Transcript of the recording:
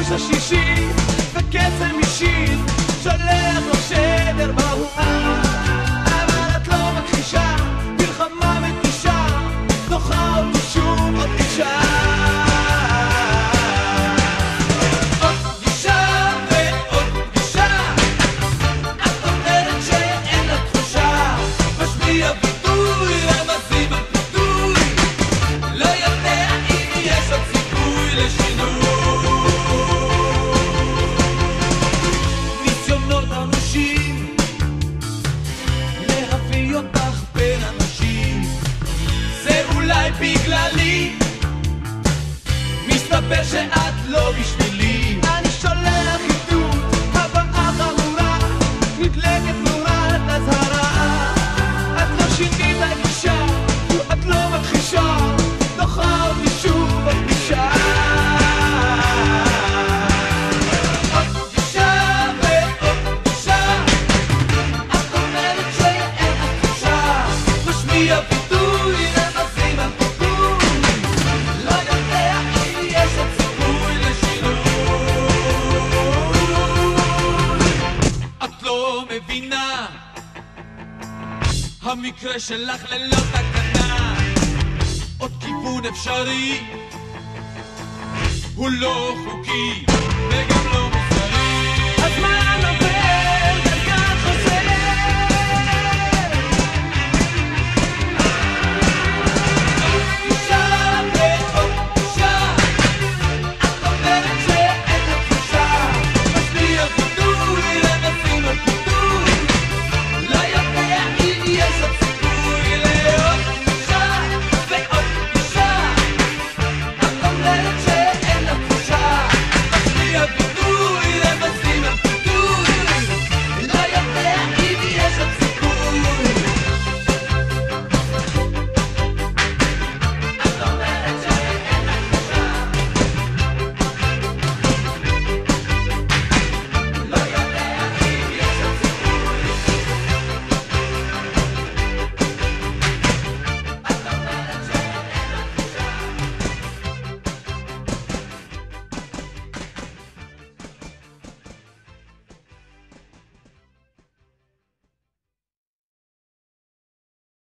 בחודש השישי וקסם אישי שולח לו שדר בהומה, אבל את לא מכחישה, מלחמה מתישה דוחה אותי שוב עוד פגישה, עוד פגישה ועוד פגישה. את אומרת שאין לה תחושה, משמיע ביטוי רמזים על פיתוי, לא יודע אם יש עוד סיכוי לשינוי. ניסיונות אנושים להביא אותך בין אנשים, זה אולי בגללי, מסתבר שאת לא בשבילי. אני שולח עיתות, הבאה חמורה, נדלקת נורת אזהרה, את לא שינית הגישה, את לא מכחישה, דוחה אותי שוב בפגישה, עוד פגישה ועוד פגישה. את אומרת שאין לך תחושה, משמיע ביטוי רמזים על פיתוי, לא יודע אם יש עוד סיכוי לשינוי. את לא מבינה, המקרה שלך ללא תקנה, עוד כיוון אפשרי, הוא לא חוקי וגם לא מוסרי. הזמן